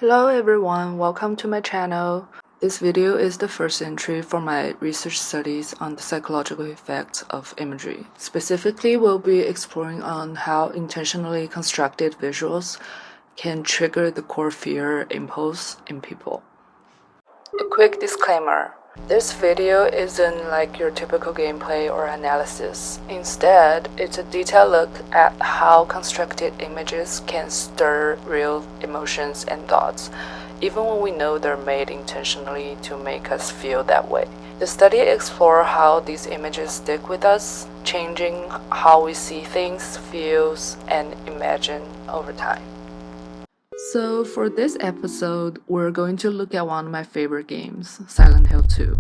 Hello everyone, welcome to my channel. This video is the first entry for my research studies on the psychological effects of imagery. Specifically, we'll be exploring on how intentionally constructed visuals can trigger the core fear impulse in people. A quick disclaimer. This video isn't like your typical gameplay or analysis. Instead, it's a detailed look at how constructed images can stir real emotions and thoughts, even when we know they're made intentionally to make us feel that way. The study explores how these images stick with us, changing how we see things, feels, and imagine over time. So for this episode, we're going to look at one of my favorite games, Silent Hill 2.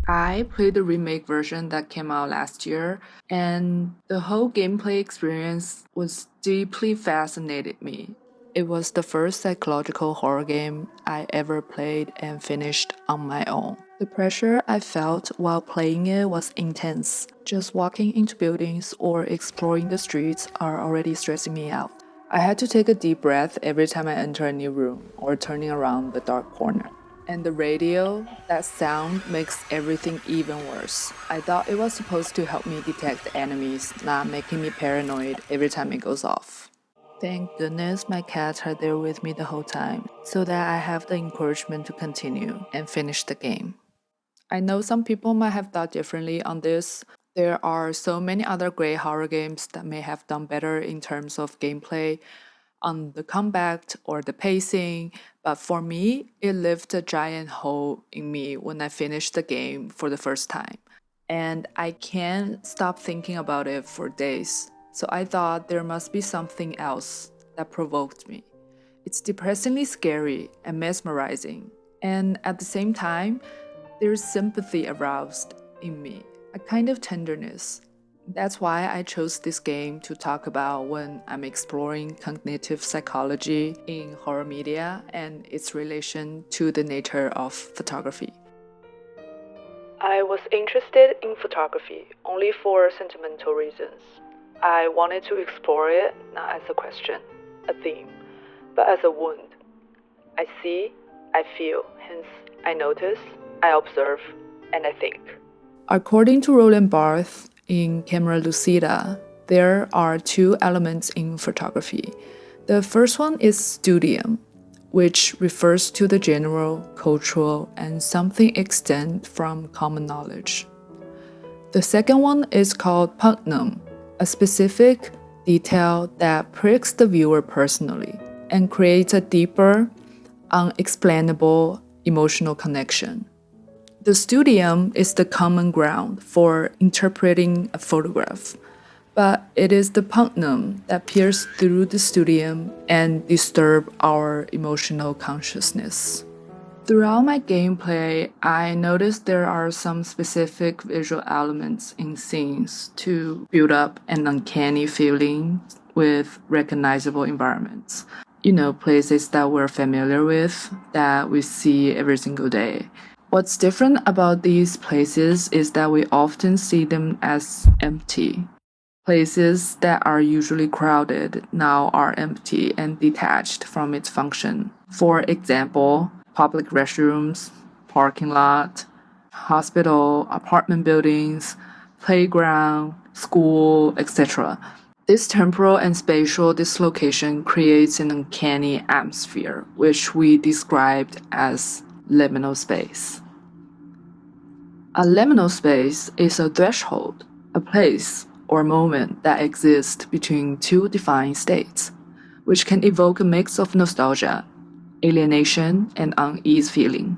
I played the remake version that came out last year, and the whole gameplay experience was deeply fascinated me. It was the first psychological horror game I ever played and finished on my own. The pressure I felt while playing it was intense. Just walking into buildings or exploring the streets are already stressing me out. I had to take a deep breath every time I enter a new room or turning around the dark corner. And the radio, that sound makes everything even worse. I thought it was supposed to help me detect enemies, not making me paranoid every time it goes off. Thank goodness my cats are there with me the whole time, so that I have the encouragement to continue and finish the game. I know some people might have thought differently on this. There are so many other great horror games that may have done better in terms of gameplay, on the combat or the pacing, but for me, it left a giant hole in me when I finished the game for the first time. And I can't stop thinking about it for days. So I thought there must be something else that provoked me. It's depressingly scary and mesmerizing. And at the same time, there's sympathy aroused in me, a kind of tenderness. That's why I chose this game to talk about when I'm exploring cognitive psychology in horror media and its relation to the nature of photography. I was interested in photography only for sentimental reasons. I wanted to explore it not as a question, a theme, but as a wound. I see, I feel, hence I notice, I observe, and I think. According to Roland Barthes in Camera Lucida, there are two elements in photography. The first one is studium, which refers to the general, cultural, and something extant from common knowledge. The second one is called pugnum, a specific detail that pricks the viewer personally and creates a deeper, unexplainable emotional connection. The studium is the common ground for interpreting a photograph, but it is the pugnum that peers through the studium and disturbs our emotional consciousness. Throughout my gameplay, I noticed there are some specific visual elements in scenes to build up an uncanny feeling with recognizable environments. Places that we're familiar with, that we see every single day. What's different about these places is that we often see them as empty. Places that are usually crowded now are empty and detached from its function. For example, public restrooms, parking lot, hospital, apartment buildings, playground, school, etc. This temporal and spatial dislocation creates an uncanny atmosphere, which we described as liminal space. A liminal space is a threshold, a place or moment that exists between two defined states, which can evoke a mix of nostalgia, alienation, and unease feeling.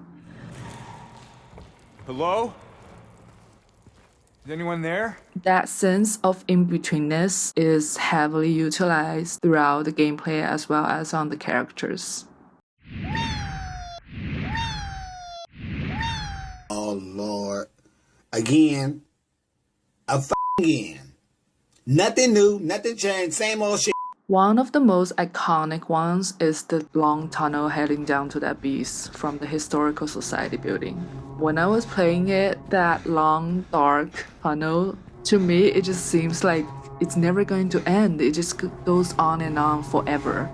Hello? Is anyone there? That sense of in-betweenness is heavily utilized throughout the gameplay as well as on the characters. Oh Lord. Again. Again. Nothing new, nothing changed, same old shit. One of the most iconic ones is the long tunnel heading down to that beast from the Historical Society building. When I was playing it, that long, dark tunnel, to me, it just seems like it's never going to end. It just goes on and on forever.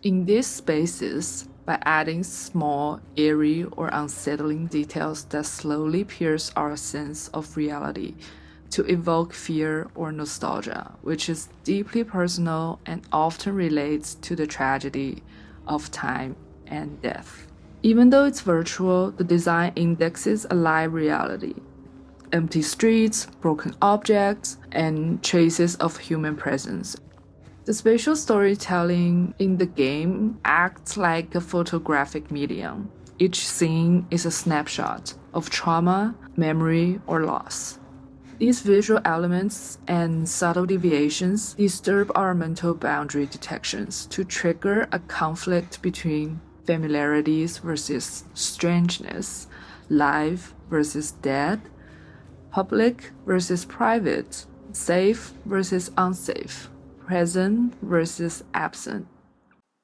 In these spaces, by adding small, eerie, or unsettling details that slowly pierce our sense of reality to evoke fear or nostalgia, which is deeply personal and often relates to the tragedy of time and death. Even though it's virtual, the design indexes a live reality. Empty streets, broken objects, and traces of human presence. The spatial storytelling in the game acts like a photographic medium. Each scene is a snapshot of trauma, memory, or loss. These visual elements and subtle deviations disturb our mental boundary detections to trigger a conflict between familiarities versus strangeness, live versus dead, public versus private, safe versus unsafe, present versus absent.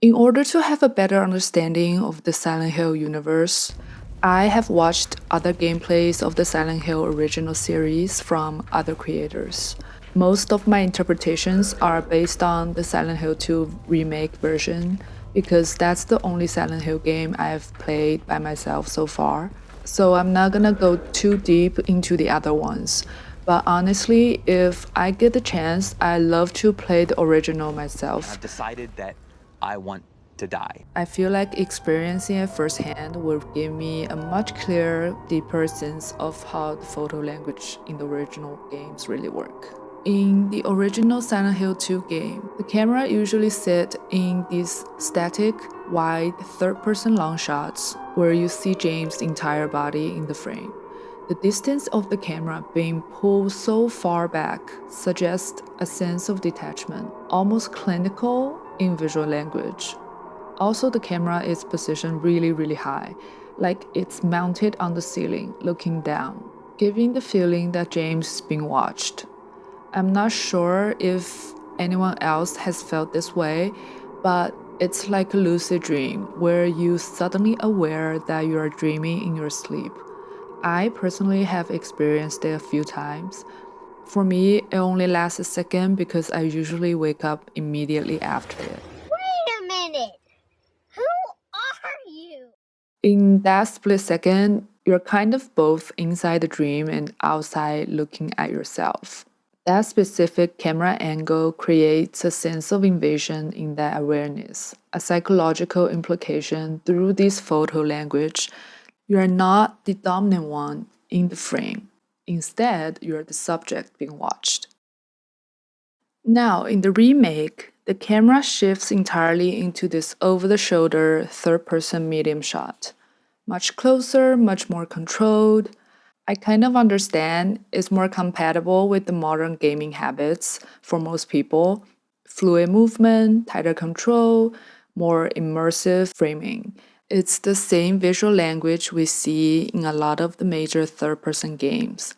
In order to have a better understanding of the Silent Hill universe, I have watched other gameplays of the Silent Hill original series from other creators. Most of my interpretations are based on the Silent Hill 2 remake version because that's the only Silent Hill game I've played by myself so far. So I'm not gonna go too deep into the other ones. But honestly, if I get the chance, I love to play the original myself. I've decided that I want to die. I feel like experiencing it firsthand will give me a much clearer, deeper sense of how the photo language in the original games really work. In the original Silent Hill 2 game, the camera usually sits in these static, wide, third-person long shots where you see James' entire body in the frame. The distance of the camera being pulled so far back suggests a sense of detachment, almost clinical in visual language. Also, the camera is positioned really high, like it's mounted on the ceiling, looking down, giving the feeling that James is being watched. I'm not sure if anyone else has felt this way, but it's like a lucid dream where you suddenly aware that you are dreaming in your sleep. I personally have experienced it a few times. For me, it only lasts a second because I usually wake up immediately after it. Wait a minute! Who are you? In that split second, you're kind of both inside the dream and outside looking at yourself. That specific camera angle creates a sense of invasion in that awareness, a psychological implication through this photo language. You are not the dominant one in the frame. Instead, you are the subject being watched. Now, in the remake, the camera shifts entirely into this over-the-shoulder third-person medium shot. Much closer, much more controlled. I kind of understand it's more compatible with the modern gaming habits for most people. Fluid movement, tighter control, more immersive framing. It's the same visual language we see in a lot of the major third-person games.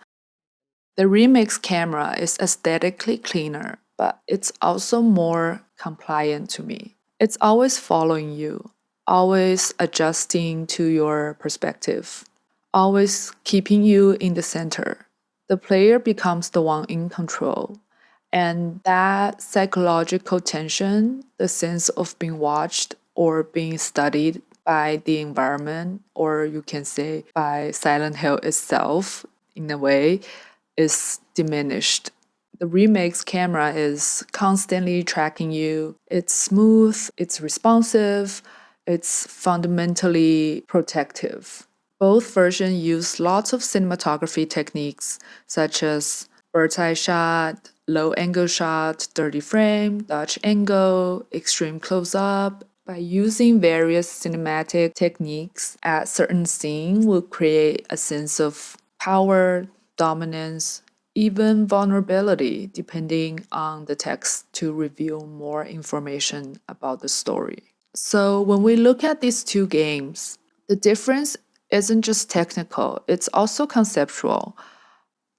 The remake's camera is aesthetically cleaner, but it's also more compliant to me. It's always following you, always adjusting to your perspective, always keeping you in the center. The player becomes the one in control. And that psychological tension, the sense of being watched or being studied by the environment, or you can say by Silent Hill itself, in a way, is diminished. The remake's camera is constantly tracking you. It's smooth, it's responsive, it's fundamentally protective. Both versions use lots of cinematography techniques such as bird's eye shot, low angle shot, dirty frame, Dutch angle, extreme close-up. By using various cinematic techniques at certain scenes will create a sense of power, dominance, even vulnerability, depending on the text to reveal more information about the story. So when we look at these two games, the difference isn't just technical, it's also conceptual.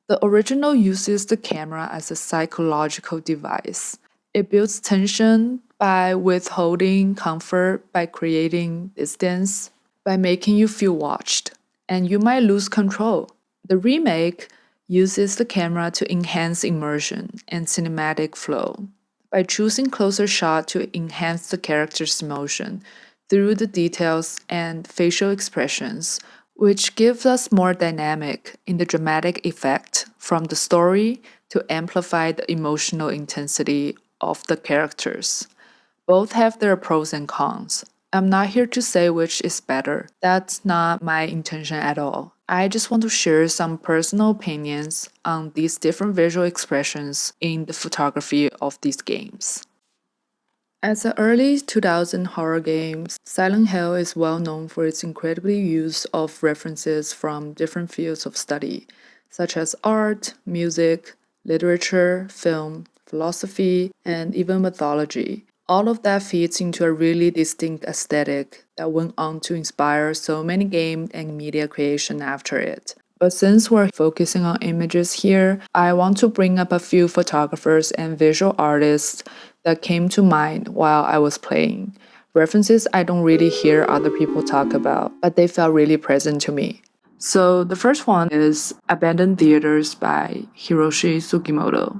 The original uses the camera as a psychological device. It builds tension by withholding comfort, by creating distance, by making you feel watched, and you might lose control. The remake uses the camera to enhance immersion and cinematic flow. by choosing closer shot to enhance the character's emotion through the details and facial expressions, which gives us more dynamic in the dramatic effect from the story to amplify the emotional intensity of the characters. Both have their pros and cons. I'm not here to say which is better. That's not my intention at all. I just want to share some personal opinions on these different visual expressions in the photography of these games. As an early 2000 horror game, Silent Hill is well known for its incredibly use of references from different fields of study, such as art, music, literature, film, philosophy, and even mythology. All of that feeds into a really distinct aesthetic that went on to inspire so many game and media creation after it. But since we're focusing on images here, I want to bring up a few photographers and visual artists that came to mind while I was playing. References I don't really hear other people talk about, but they felt really present to me. So the first one is Abandoned Theaters by Hiroshi Sugimoto.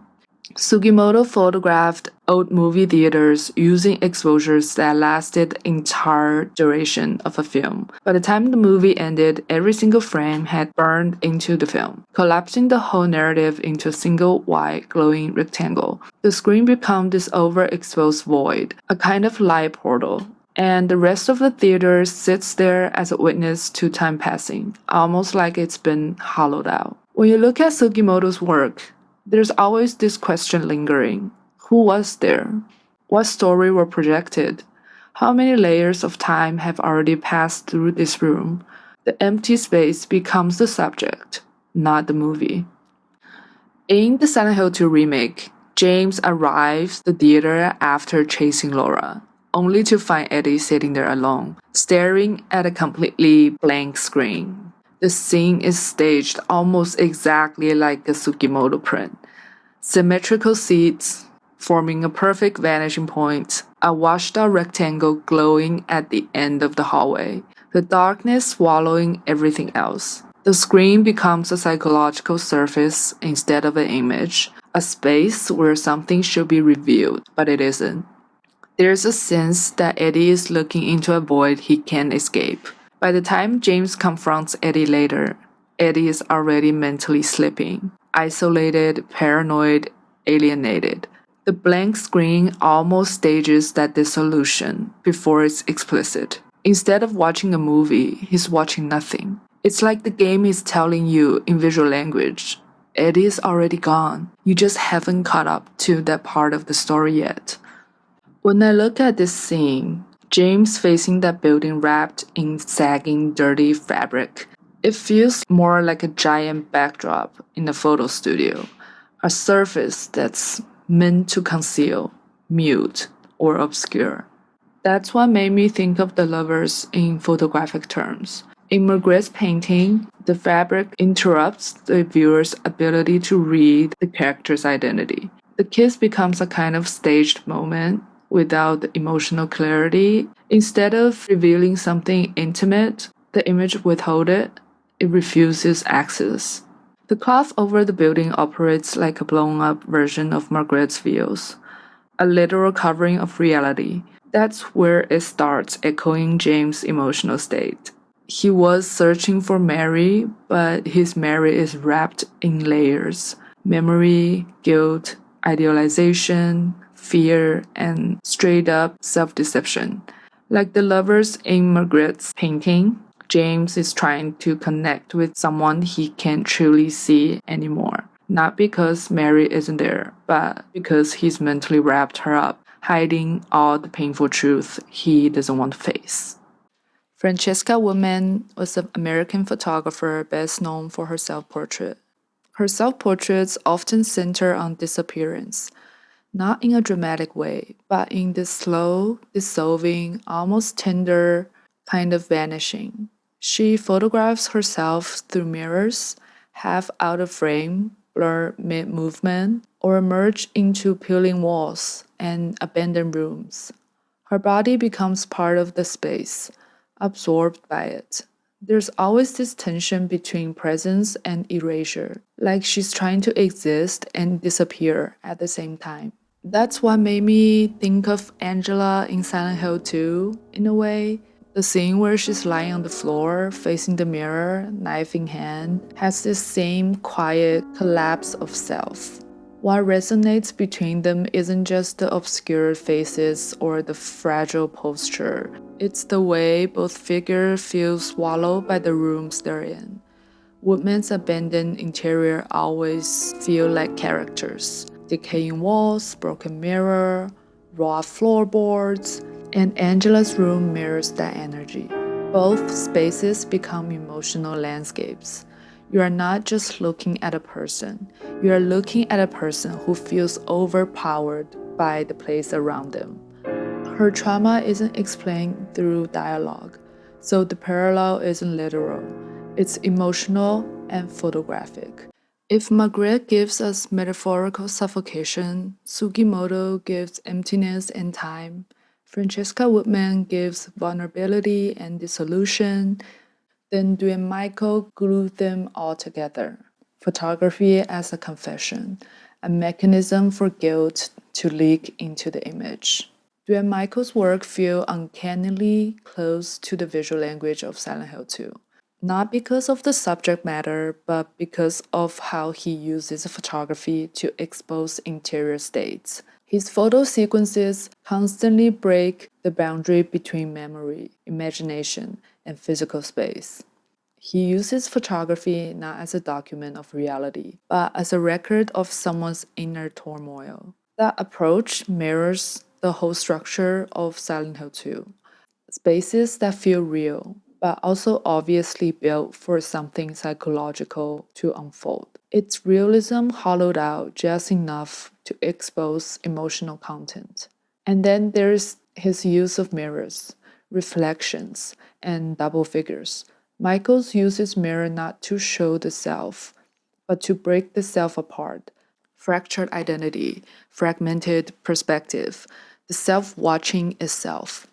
Sugimoto photographed old movie theaters using exposures that lasted the entire duration of a film. By the time the movie ended, every single frame had burned into the film, collapsing the whole narrative into a single white glowing rectangle. The screen became this overexposed void, a kind of light portal, and the rest of the theater sits there as a witness to time passing, almost like it's been hollowed out. When you look at Sugimoto's work, there's always this question lingering. Who was there? What story were projected? How many layers of time have already passed through this room? The empty space becomes the subject, not the movie. In the Silent Hill 2 remake, James arrives the theater after chasing Laura, only to find Eddie sitting there alone, staring at a completely blank screen. The scene is staged almost exactly like a Sugimoto print. Symmetrical seats forming a perfect vanishing point, a washed-out rectangle glowing at the end of the hallway, the darkness swallowing everything else. The screen becomes a psychological surface instead of an image, a space where something should be revealed, but it isn't. There's a sense that Eddie is looking into a void he can't escape. By the time James confronts Eddie later, Eddie is already mentally slipping, isolated, paranoid, alienated. The blank screen almost stages that dissolution before it's explicit. Instead of watching a movie, he's watching nothing. It's like the game is telling you in visual language, Eddie is already gone. You just haven't caught up to that part of the story yet. When I look at this scene, James facing that building wrapped in sagging, dirty fabric, it feels more like a giant backdrop in a photo studio, a surface that's meant to conceal, mute, or obscure. That's what made me think of the lovers in photographic terms. In Margritte's painting, the fabric interrupts the viewer's ability to read the character's identity. The kiss becomes a kind of staged moment without the emotional clarity. Instead of revealing something intimate, the image withholds it. It refuses access. The cloth over the building operates like a blown-up version of Margritte's views, a literal covering of reality. That's where it starts echoing James' emotional state. He was searching for Mary, but his Mary is wrapped in layers: memory, guilt, idealization, fear, and straight-up self-deception. Like the lovers in Margritte's painting, James is trying to connect with someone he can't truly see anymore. Not because Mary isn't there, but because he's mentally wrapped her up, hiding all the painful truth he doesn't want to face. Francesca Woodman was an American photographer best known for her self-portrait. Her self-portraits often center on disappearance, not in a dramatic way, but in this slow, dissolving, almost tender kind of vanishing. She photographs herself through mirrors, half out of frame, blur mid-movement, or merge into peeling walls and abandoned rooms. Her body becomes part of the space, absorbed by it. There's always this tension between presence and erasure, like she's trying to exist and disappear at the same time. That's what made me think of Angela in Silent Hill 2, in a way. The scene where she's lying on the floor, facing the mirror, knife in hand, has this same quiet collapse of self. What resonates between them isn't just the obscured faces or the fragile posture, it's the way both figures feel swallowed by the rooms they're in. Woodman's abandoned interior always feel like characters. Decaying walls, broken mirror, raw floorboards, and Angela's room mirrors that energy. Both spaces become emotional landscapes. You are not just looking at a person, you are looking at a person who feels overpowered by the place around them. Her trauma isn't explained through dialogue, so the parallel isn't literal. It's emotional and photographic. If Margritte gives us metaphorical suffocation, Sugimoto gives emptiness and time, Francesca Woodman gives vulnerability and dissolution, then Duane Michael glued them all together. Photography as a confession, a mechanism for guilt to leak into the image. Duane Michael's work feels uncannily close to the visual language of Silent Hill 2. Not because of the subject matter, but because of how he uses photography to expose interior states. His photo sequences constantly break the boundary between memory, imagination, and physical space. He uses photography not as a document of reality, but as a record of someone's inner turmoil. That approach mirrors the whole structure of Silent Hill 2. Spaces that feel real, but also obviously built for something psychological to unfold. It's realism hollowed out just enough to expose emotional content. And then there's his use of mirrors, reflections, and double figures. Michaels uses mirror not to show the self, but to break the self apart. Fractured identity, fragmented perspective, the self watching itself.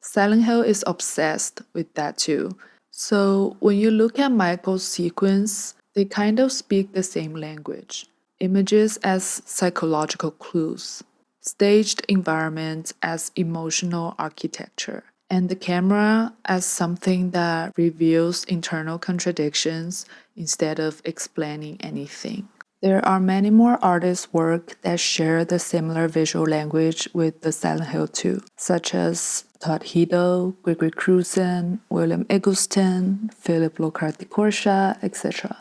Silent Hill is obsessed with that too. So when you look at Michael's sequence, they kind of speak the same language. Images as psychological clues, staged environment as emotional architecture, and the camera as something that reveals internal contradictions instead of explaining anything. There are many more artists' work that share the similar visual language with the Silent Hill 2, such as Todd Hido, Gregory Crewdson, William Eggleston, Philip-Lorca diCorcia, etc.